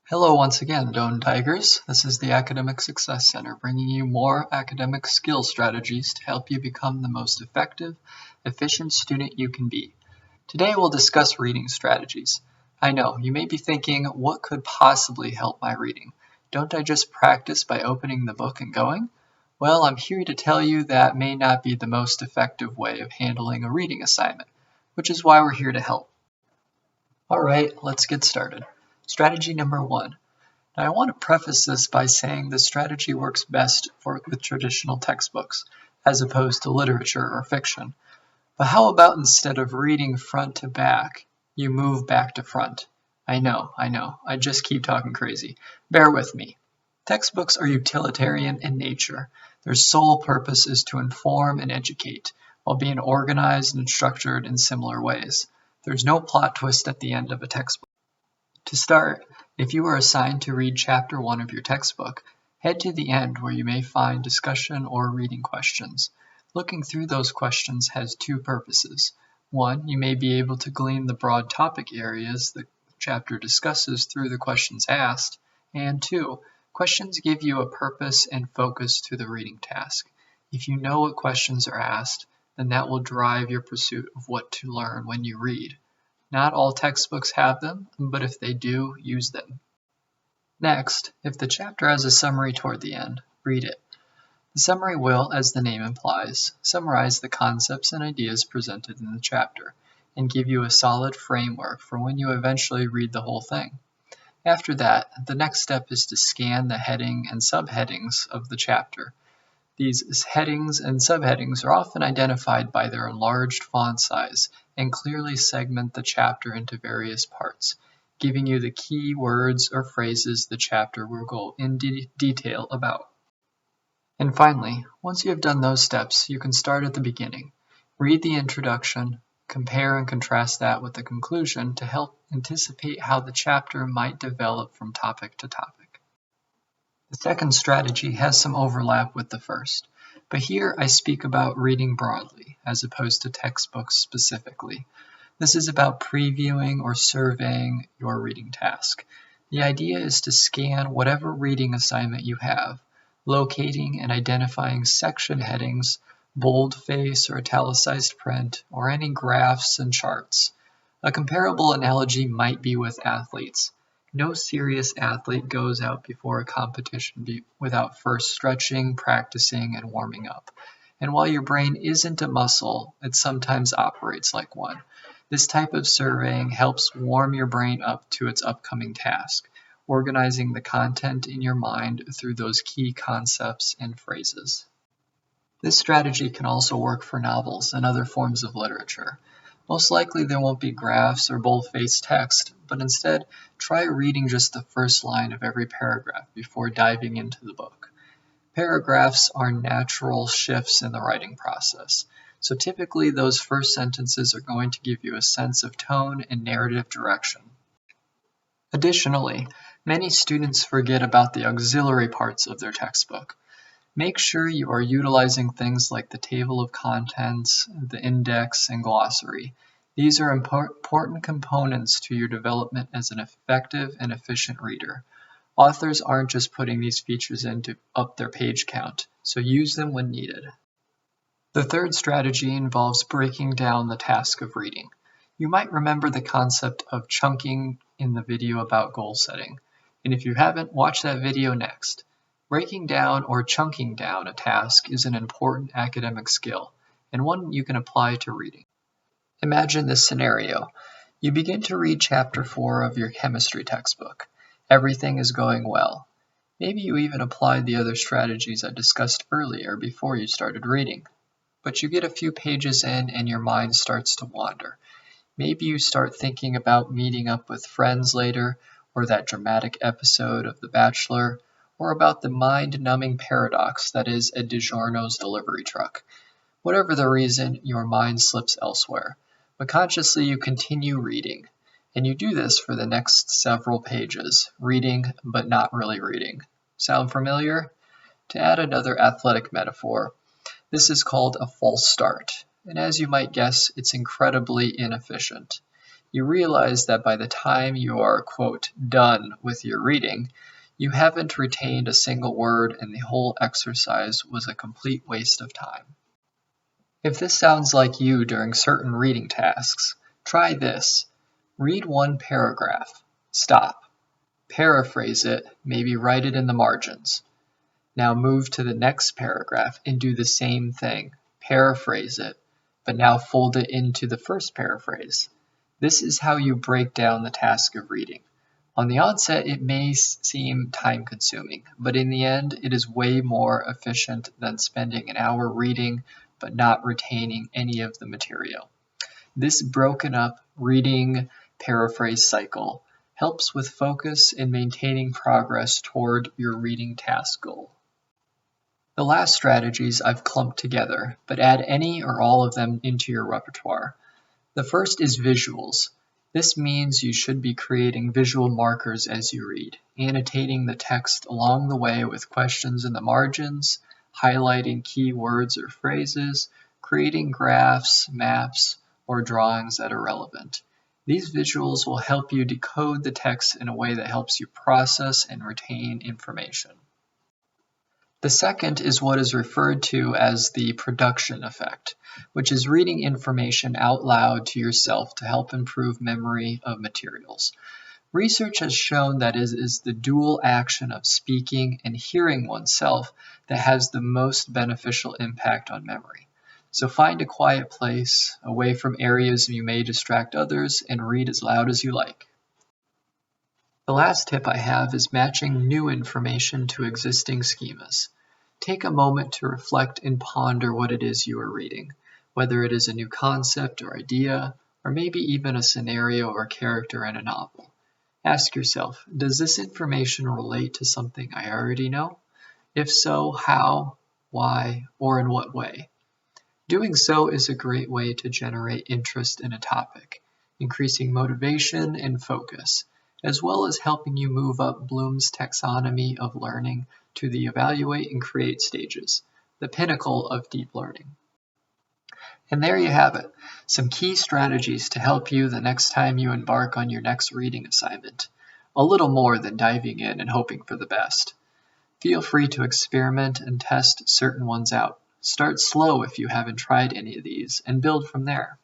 Hello once again, Doan Tigers. This is the Academic Success Center, bringing you more academic skill strategies to help you become the most effective, efficient student you can be. Today we'll discuss reading strategies. I know, you may be thinking, what could possibly help my reading? Don't I just practice by opening the book and going? Well, I'm here to tell you that may not be the most effective way of handling a reading assignment, which is why we're here to help. Alright, let's get started. Strategy number 1. Now, I want to preface this by saying this strategy works best with traditional textbooks, as opposed to literature or fiction. But how about instead of reading front to back, you move back to front? I know, I just keep talking crazy. Bear with me. Textbooks are utilitarian in nature. Their sole purpose is to inform and educate, while being organized and structured in similar ways. There's no plot twist at the end of a textbook. To start, if you are assigned to read Chapter 1 of your textbook, head to the end where you may find discussion or reading questions. Looking through those questions has two purposes. One, you may be able to glean the broad topic areas the chapter discusses through the questions asked, and two, questions give you a purpose and focus to the reading task. If you know what questions are asked, then that will drive your pursuit of what to learn when you read. Not all textbooks have them, but if they do, use them. Next, if the chapter has a summary toward the end, read it. The summary will, as the name implies, summarize the concepts and ideas presented in the chapter, and give you a solid framework for when you eventually read the whole thing. After that, the next step is to scan the heading and subheadings of the chapter. These headings and subheadings are often identified by their enlarged font size and clearly segment the chapter into various parts, giving you the key words or phrases the chapter will go in detail about. And finally, once you have done those steps, you can start at the beginning. Read the introduction, compare and contrast that with the conclusion to help anticipate how the chapter might develop from topic to topic. The second strategy has some overlap with the first, but here I speak about reading broadly, as opposed to textbooks specifically. This is about previewing or surveying your reading task. The idea is to scan whatever reading assignment you have, locating and identifying section headings, boldface or italicized print, or any graphs and charts. A comparable analogy might be with athletes. No serious athlete goes out before a competition without first stretching, practicing, and warming up. And while your brain isn't a muscle, it sometimes operates like one. This type of surveying helps warm your brain up to its upcoming task, organizing the content in your mind through those key concepts and phrases. This strategy can also work for novels and other forms of literature. Most likely there won't be graphs or bold-faced text, but instead try reading just the first line of every paragraph before diving into the book. Paragraphs are natural shifts in the writing process, so typically those first sentences are going to give you a sense of tone and narrative direction. Additionally, many students forget about the auxiliary parts of their textbook. Make sure you are utilizing things like the table of contents, the index, and glossary. These are important components to your development as an effective and efficient reader. Authors aren't just putting these features in to up their page count, so use them when needed. The third strategy involves breaking down the task of reading. You might remember the concept of chunking in the video about goal setting, and if you haven't, watch that video next. Breaking down or chunking down a task is an important academic skill, and one you can apply to reading. Imagine this scenario. You begin to read Chapter 4 of your chemistry textbook. Everything is going well. Maybe you even applied the other strategies I discussed earlier before you started reading. But you get a few pages in and your mind starts to wander. Maybe you start thinking about meeting up with friends later, or that dramatic episode of The Bachelor, or about the mind-numbing paradox that is a DiGiorno's delivery truck. Whatever the reason, your mind slips elsewhere, but consciously you continue reading, and you do this for the next several pages, reading but not really reading. Sound familiar? To add another athletic metaphor, this is called a false start, and as you might guess, it's incredibly inefficient. you realize that by the time you are, quote, done with your reading, you haven't retained a single word and the whole exercise was a complete waste of time. If this sounds like you during certain reading tasks, try this. Read one paragraph. Stop. Paraphrase it, maybe write it in the margins. Now move to the next paragraph and do the same thing. Paraphrase it, but now fold it into the first paraphrase. This is how you break down the task of reading. On the onset, it may seem time-consuming, but in the end, it is way more efficient than spending an hour reading but not retaining any of the material. This broken up reading paraphrase cycle helps with focus and maintaining progress toward your reading task goal. The last strategies I've clumped together, but add any or all of them into your repertoire. The first is visuals. This means you should be creating visual markers as you read, annotating the text along the way with questions in the margins, highlighting key words or phrases, creating graphs, maps, or drawings that are relevant. These visuals will help you decode the text in a way that helps you process and retain information. The second is what is referred to as the production effect, which is reading information out loud to yourself to help improve memory of materials. Research has shown that it is the dual action of speaking and hearing oneself that has the most beneficial impact on memory. So find a quiet place, away from areas you may distract others, and read as loud as you like. The last tip I have is matching new information to existing schemas. Take a moment to reflect and ponder what it is you are reading, whether it is a new concept or idea, or maybe even a scenario or character in a novel. Ask yourself, does this information relate to something I already know? If so, how, why, or in what way? Doing so is a great way to generate interest in a topic, increasing motivation and focus, as well as helping you move up Bloom's taxonomy of learning to the evaluate and create stages, the pinnacle of deep learning. And there you have it, some key strategies to help you the next time you embark on your next reading assignment. A little more than diving in and hoping for the best. Feel free to experiment and test certain ones out. Start slow if you haven't tried any of these, and build from there.